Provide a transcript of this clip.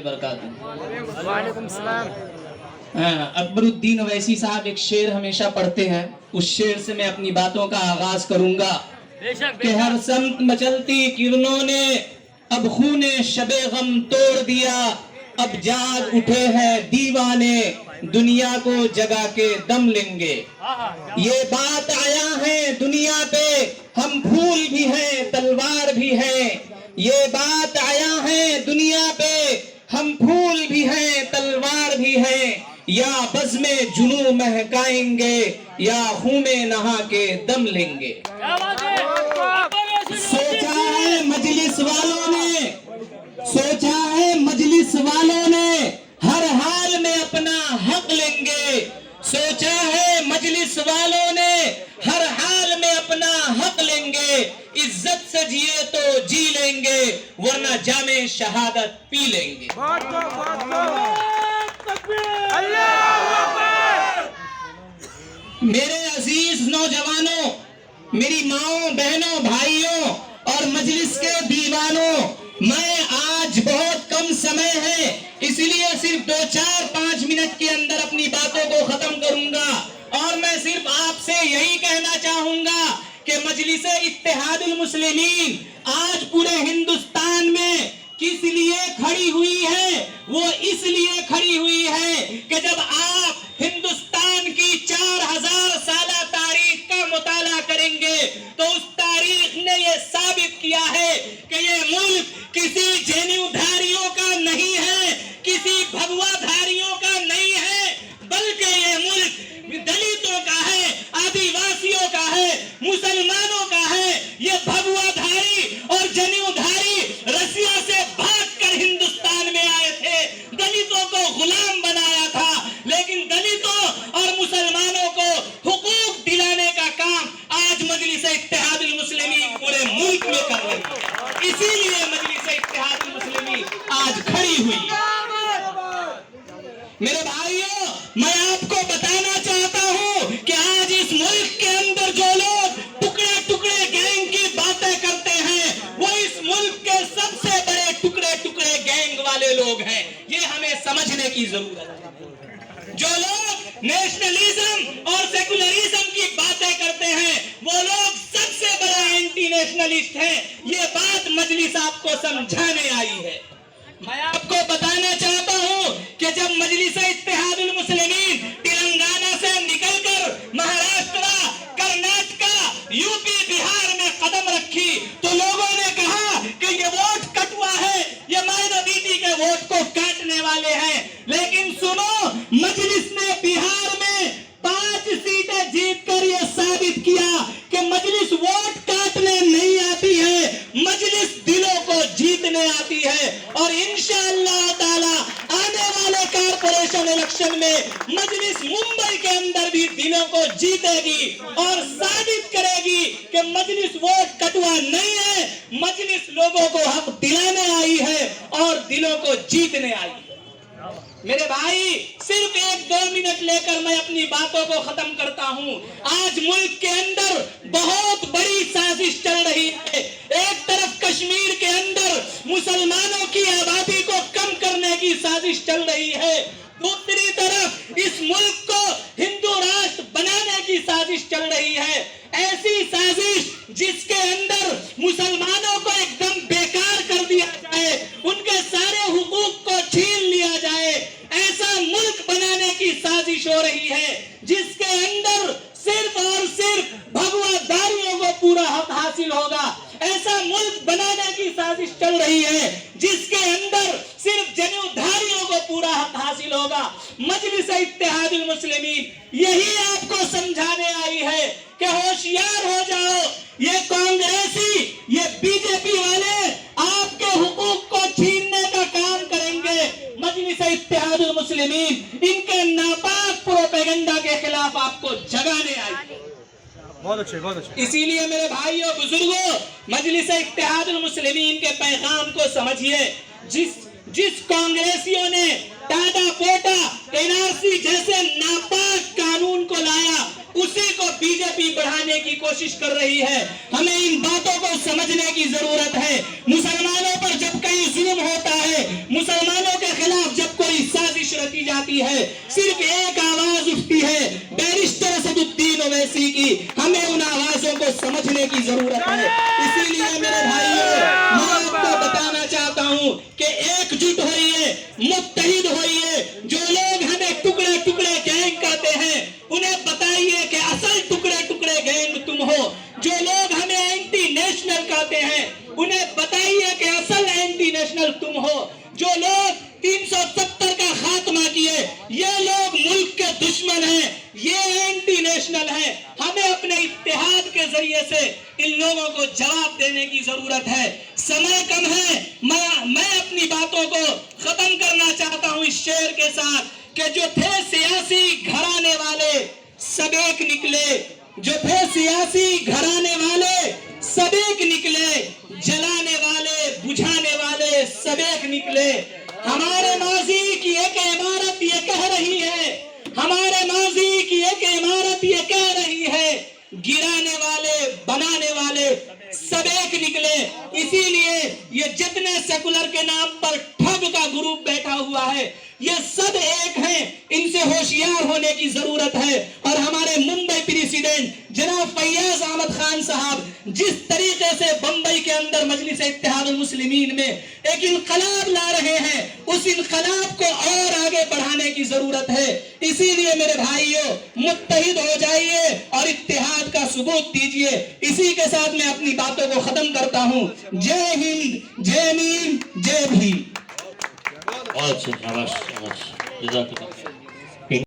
وعلیکم السلام۔ اکبر الدین اویسی صاحب ایک شعر ہمیشہ پڑھتے ہیں، اس شعر سے میں اپنی باتوں کا آغاز کروں گا کہ ہر سمت مچلتی کرنوں نے اب خون شب غم توڑ دیا، اب جاگ اٹھے ہیں دیوانے دنیا کو جگا کے دم لیں گے۔ یہ بات آیا ہے دنیا پہ ہم پھول بھی ہیں تلوار بھی ہیں، یہ بات آیا ہے دنیا پہ ہم پھول بھی ہیں تلوار بھی ہیں، یا بزم جنوں مہکائیں گے یا خون میں نہا کے دم لیں گے۔ سوچا ہے مجلس والوں نے، سوچا ہے مجلس والوں نے ہر حال میں اپنا حق لیں گے، سوچا ہے مجلس والوں نے ہر حال میں اپنا حق لیں گے، عزت سے جیے تو جی لیں گے ورنہ جام شہادت پی لیں گے۔ میرے عزیز نوجوانوں، میری ماؤں بہنوں بھائیوں اور مجلس کے دیوانوں، میں آج بہت کم سمے ہے اس لیے صرف 2-4-5 منٹ کے اندر اپنی باتوں کو ختم کروں گا، اور میں صرف آپ سے یہی کہنا چاہوں گا کہ مجلس اتحاد المسلمین آج پورے ہندوستان میں کس لیے کھڑی ہوئی ہے؟ وہ اس لیے کھڑی ہوئی ہے کہ جب آپ ہندوستان کی 4000 سالہ تاریخ کا مطالعہ کریں گے تو اس تاریخ نے یہ ثابت کیا ہے کہ یہ ملک کسی جنیو دھاریوں کا نہیں ہے، کسی بھگوا دھاریوں کا نہیں ہے، بلکہ یہ ملک دلتوں کا ہے، آدی واسیوں کا ہے، مسلمانوں کا ہے۔ یہ بھگوا دھاری اور جنیو دھاری رسیا سے بھاگ کر ہندوستان میں آئے تھے، دلتوں کو غلام بنایا تھا، لیکن دلتوں اور مسلمانوں کو حقوق دلانے کا کام آج مجلس اتحاد المسلمین پورے ملک میں کر رہی ہے، اسی لیے مجلس اتحاد المسلمین آج کھڑی ہوئی ہے۔ میرے بھائیوں، میں آپ کو بتانا چاہتا ہوں کہ آج اس ملک کے اندر جو لوگ ٹکڑے ٹکڑے گینگ کی باتیں کرتے ہیں وہ اس ملک کے سب سے بڑے ٹکڑے ٹکڑے گینگ والے لوگ ہیں، یہ ہمیں سمجھنے کی ضرورت ہے۔ جو لوگ نیشنلزم اور سیکولرزم کی باتیں کرتے ہیں وہ لوگ سب سے بڑے اینٹی نیشنلسٹ ہیں، یہ بات مجلس آپ کو سمجھانے آئی ہے۔ میں آپ کو بتانا چاہتا ہوں کہ جب مجلس اتحاد المسلمین تلنگانہ سے نکل کر مہاراشٹر، کرناٹکا، یو پی، بہار میں قدم رکھی تو لوگوں نے کہا کہ یہ ووٹ کٹوا ہے، یہ مائنورٹی کے ووٹ کو کاٹنے والے ہیں، لیکن سنو، مجلس نے بہار میں 5 سیٹیں جیت کر یہ ثابت کیا کہ مجلس ووٹ کاٹنے نہیں آتی ہے، مجلس دلوں کو جیتنے آتی ہے، اور انشاءاللہ تعالی آنے والے کارپوریشن الیکشن میں مجلس ممبئی کے اندر بھی دلوں کو جیتے گی اور ثابت کرے گی کہ مجلس ووٹ کٹوا نہیں ہے، مجلس لوگوں کو حق دلانے آئی ہے اور دلوں کو جیتنے آئی ہے۔ میرے بھائی، صرف 1-2 منٹ لے کر میں اپنی باتوں کو ختم کرتا ہوں۔ آج ملک کے اندر بہت بڑی سازش چل رہی ہے، ایک طرف کشمیر کے اندر مسلمانوں کی آبادی کو کم کرنے کی سازش چل رہی ہے، دوسری طرف اس ملک کو ہندو راشٹر بنانے کی سازش چل رہی ہے، ایسی سازش جس کے اندر مسلمانوں کو ایک دم بیکار کر دیا جائے، ان کے سارے حقوق کو چھین لیا جائے، ایسا ملک بنانے کی سازش ہو رہی ہے جس کے اندر صرف اور صرف بھگوا داریوں کو پورا حق حاصل ہوگا، ایسا ملک بنانے کی سازش چل رہی ہے جس کے اندر صرف جنیو دھاریوں کو پورا حق حاصل ہوگا۔ مجلس اتحاد المسلمین یہی آپ کو سمجھانے آئی ہے کہ ہوشیار ہو جاؤ، یہ کانگریسی، یہ بی جے پی والے آپ کے حقوق کو چھیننے کا کام کریں گے، مجلس اتحاد المسلمین ان کے ناپاک پروپیگنڈا کے خلاف آپ کو جگانے آئی ہے۔ بہت اچھے، بہت اچھے۔ اسی لیے میرے بھائیوں بزرگوں، مجلس اتحاد المسلمین کے پیغام کو سمجھیے۔ جس کانگریسیوں نے ٹاٹا پوٹا این آر سی جیسے ناپاک قانون کو لایا، اسی کو بی جے پی بڑھانے کی کوشش کر رہی ہے۔ ہمیں ان باتوں کو سمجھنے کی ضرورت ہے۔ مسلمانوں پر جب کہیں ظلم ہوتا ہے، مسلمانوں کے کی جاتی ہے، صرف ایک آواز اٹھتی ہے بیرسٹر اسدالدین اویسی کی. ہمیں ان آوازوں کو سمجھنے کی ضرورت ہے. اسی لیے میرے بھائیوں، میں آپ کو بتانا چاہتا ہوں کہ ایک جٹ ہوئیے، متحد ہوئیے. جو لوگ ہمیں ٹکڑے ٹکڑے گینگ کہتے ہیں انہیں بتائیے کہ اصل ٹکڑے ٹکڑے گینگ تم ہو. جو لوگ ہمیں اینٹی نیشنل کہتے ہیں انہیں بتائیے کہ اصل اینٹی نیشنل تم ہو. جو لوگ 370 کا خاتمہ کیے یہ لوگ ملک کے دشمن ہیں، یہ اینٹی نیشنل ہیں. ہمیں اپنے اتحاد کے ذریعے سے ان لوگوں کو جواب دینے کی ضرورت ہے. سمے کم ہے، میں اپنی باتوں کو ختم کرنا چاہتا ہوں اس شعر کے ساتھ کہ جو تھے سیاسی گھرانے والے سب ایک نکلے. جو تھے سیاسی گھرانے والے سب ایک نکلے، جلانے والے بجھانے والے سب ایک نکلے. ہمارے ماضی کی ایک عمارت یہ کہہ رہی ہے، ہمارے ماضی کی ایک عمارت یہ کہہ رہی ہے، گرانے والے بنانے والے سب ایک نکلے. اسی لیے یہ جتنے سیکولر کے نام پر ٹھگ کا گروپ بیٹھا ہوا ہے یہ سب ایک ہیں. ان سے ہوشیار ہونے کی ضرورت ہے. اور ہمارے ممبئی پریزیڈنٹ جناب فیاض احمد خان صاحب جس طریقے سے بمبئی کے اندر مجلس اتحاد المسلمین میں ایک انقلاب لا رہے ہیں، اس انقلاب کو اور آگے بڑھانے کی ضرورت ہے. اسی لیے میرے بھائیوں متحد ہو جائیے اور اتحاد کا ثبوت دیجیے. اسی کے ساتھ میں اپنی باتوں کو ختم کرتا ہوں. جے ہند، جے میم، جے بھیم. بہت اچھا، شاباش شاباش، جزاک اللہ.